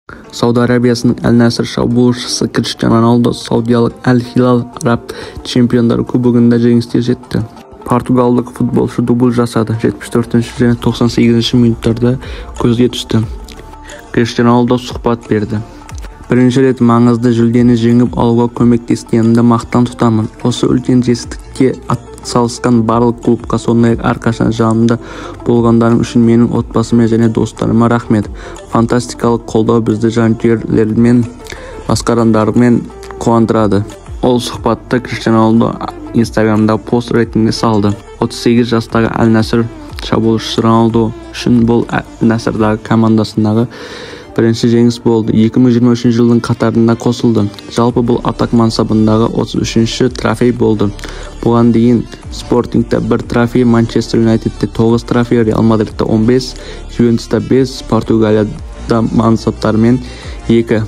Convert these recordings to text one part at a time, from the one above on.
Сауд Арабиясының Әл-Наср шабуылшысы Криштиану Роналду саудиялық Әл-Хилал араб чемпиондар кубогында жеңіске жетті. Португалдық футболшы дубль жасады. 74 және 98 минуттарда көзге түсті. Криштиану Роналду сұхбат берді. Бірінші рет маңызды жүлдені жеңіп алуға көмектескенімді мақтан тұтамын. Осы үлкен жетістікке атсалысқан барлық клубқа, сондай-ақ әрқашан жанымда болғандарың үшін менің отбасыма және достарыма рахмет. Фантастикалық қолдау бізді жанкүйерлермен, басқарандармен қуандырады. Ол сұхбатты Криштиану Роналду Инстаграмда пост ретінде салды. 38 жастағы Әл-Наср шабуылшысы Роналду үшін бұл Әл-Насрдағы командасындағы бірінші жеңіс болды. 2023 жылдың қатарына қосылды. Жалпы бұл атақ мансабындағы 33-ші трофей болды. Бұған дейін Спортингта 1 трофей, Манчестер Юнайтедте 9 трофей, Реал Мадридте 15, Ювентуста 5, Португалияда мансаптарымен 2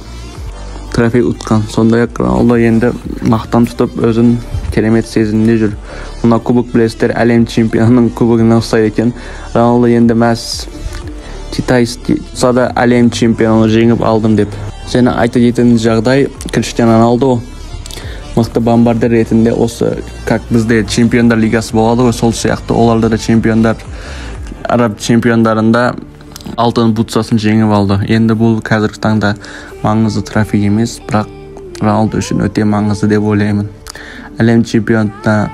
трофей ұтқан. Сондай-ақ Роналду енді мақтан тұтып өзін керемет сезімде жүр. Мына кубок білесіздер, әлем чемпионының кубогына ұқсайды екен. Роналду енді мәз Титайсада әлем чемпионы жеңіп алдым деп. Және айта кететін жағдай, Криштиану Роналду мықты бомбардир ретінде осы, как бізде чемпиондар лигасы болады ғой, сол сияқты оларда да чемпиондар, араб чемпиондарында алтын бутсасын жеңіп алды. Енді бұл қазіргі таңда маңызды трофей емес, бірақ Роналду үшін өте маңызды деп ойлаймын. Әлем чемпионатына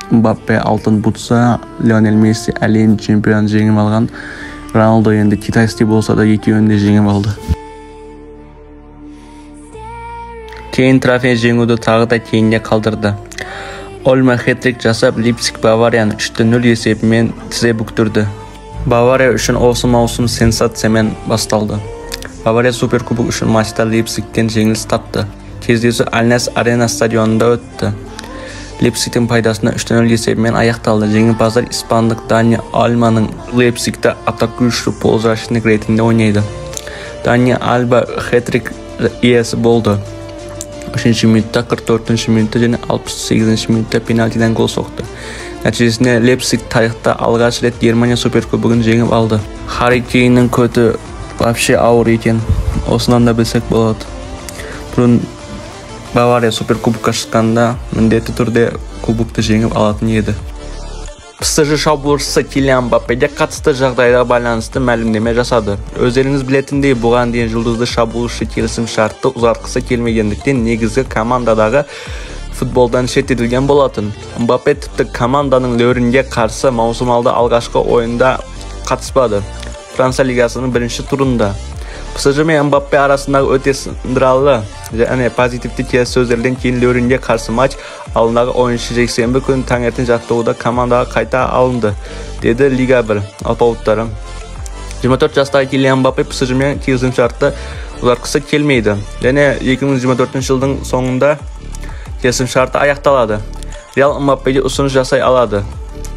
Мбаппе алтын бутса, Лионель Месси әлем чемпионын жеңіп алған. Роналду енді Китайсте болса да екеуін де жеңіп алды. Кейін трофей жеңуді тағы да кейінге қалдырды. Ольма хет-трик жасап, Лейпциг Баварияны 3-0 есебімен тізе бүктірді. Бавария үшін осы маусым сенсациямен басталды. Бавария суперкубок үшін матчта Лейпцигтен жеңіліс тапты. Кездесу Аль-Наср арена стадионында өтті. Лейпцигтің пайдасына 3-0 есебімен аяқталды. Жеңімпаздар испандық Дани Альбаның Лейпцигте атакующий полузащитник ретінде ойнайды. Дани Альба хет-трик иесі болды. 3-ші минутта, 44-ші минутта және 68-ші минутта пенальтиден гол соқты. Нәтижесінде Лейпциг тарихта алғаш рет Германия суперкубогын жеңіп алды. Харри Кейннің көті вообще ауыр екен. Осынан да білсек болады. Бұрын Бавария суперкубокқа шыққанда міндетті түрде кубокты жеңіп алатын еді. ПСЖ шабуылшысы Килиан Мбаппеге қатысты жағдайға байланысты мәлімдеме жасады. Өздеріңіз білетіндей, бұған дейін жұлдызды шабуылшы келісім шартты ұзартқысы келмегендіктен негізгі командадағы футболдан шеттетілген болатын. Мбаппе тіпті команданың лөрінге қарсы маусымалда алғашқы ойында қатыспады. Франция лигасының бірінші турында. ПСЖ мен Мбаппе арасындағы өте сындыралы және позитивті келіссөздерден кейін лөрінге қарсы матч алдындағы ойыншы жексенбі күні таңертең жаттығуда командаға қайта алынды, деді Лига 1 алпауыттары. 24 жастағы Килиан Мбаппе ПСЖ мен келісімшартты ұзартқысы келмейді. Және 2024 жылдың соңында келісімшарты аяқталады. Реал Мбаппеге ұсыныс жасай алады.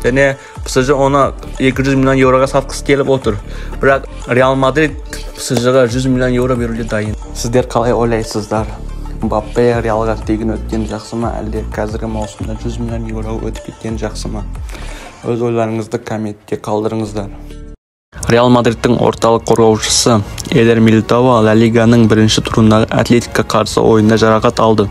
Және ПСЖ оны 200 миллион еуроға сатқысы келіп отыр. Бірақ Реал Мадрид ПСЖға 100 миллион еуро беруге дайын. Сіздер қалай ойлайсыздар? Мбаппе Реалға тегін өткен жақсы ма, әлде қазіргі маусымда 100 миллион еуро өтіп кеткен жақсы ма? Өз ойларыңызды комментте қалдырыңыздар. Реал Мадридтің орталық қорғаушысы Эдер Милитао Ла Лиганың бірінші турындағы Атлетикқа қарсы ойында жарақат алды.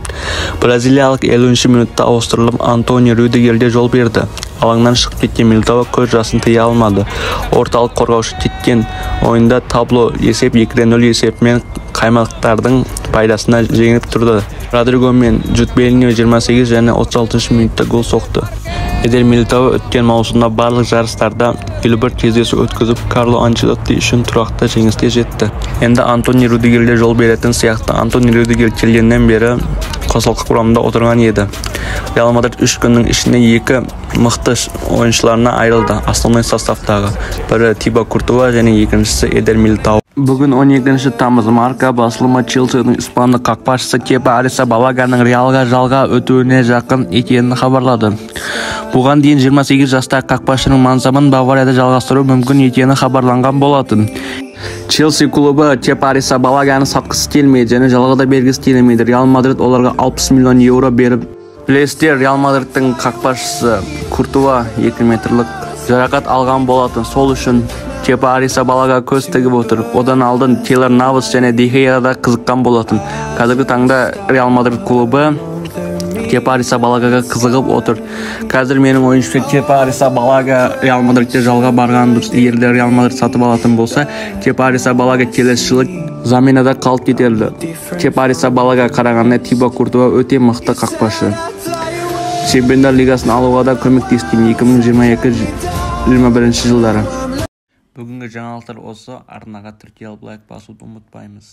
Бразилиялық 50-ші минутта ауыстырылып Антонио Рюдигерге жол берді. Алаңнан шығып кеткен Милитао көз жасын тыя алмады. Орталық қорғаушы кеткен ойында табло есеп 2-0 есепімен қаймақтардың пайдасына жеңіп тұрды. Родриго мен Джуд Беллингем 28 және 36 минутта гол соқты. Эдер Милитао өткен маусымда барлық жарыстарда 51 кездесу өткізіп, Карло Анчелотти үшін тұрақты жеңіске жетті. Енді Антони Рюдигерге жол беретін сияқты. Антони Рюдигер келгеннен бері қосалқы құрамында отырған еді. Реал Мадрид 3 күннің ішінде 2 мықты ойыншыларына айырылды. Основной составтағы бірі Тибо Куртуа және екіншісі Эдер Милитао. Бүгін 12 тамыз марка басылымы Челсидің испандық қақпашысы Кепа Арризабалаганың Реалға жалға өтуіне жақын екенін хабарлады. Бұған дейін 28 жастағы қақпашының мансабын Баварияда жалғастыру мүмкін екені хабарланған болатын. Челси клубы Кепа Арризабалаганы сатқысы келмейді және жалға да бергісі келмейді. Реал Мадрид оларға 60 миллион еуро беріп. Білесіздер, Реал Мадридтің қақпашысы Куртуа 2 метрлік жарақат алған болатын. Сол үшін Kepa Arrizabalaga көз тігіп отыр. Одан алдын Keylor Navas және De Gea да қызыққан болатын. Қазіргі таңда Real Madrid клубы Kepa Arrizabalaga қызығып отыр. Қазір менің ойымша Kepa Arrizabalaga Real Madridте жалға барған дұрыс. Егер де Real Madrid сатып алатын болса, Kepa Arrizabalaga келесі жылы заменада қалып кетеді. Kepa Arrizabalaga қарағанда Thibaut Courtois өте мықты қақпашы. Чемпиондар лигасын алуға да көмектескен 2022-2021 жылдары. Бүгінгі жаңалықтар осы. Арнаға тіркеліп лайк басуды ұмытпаймыз.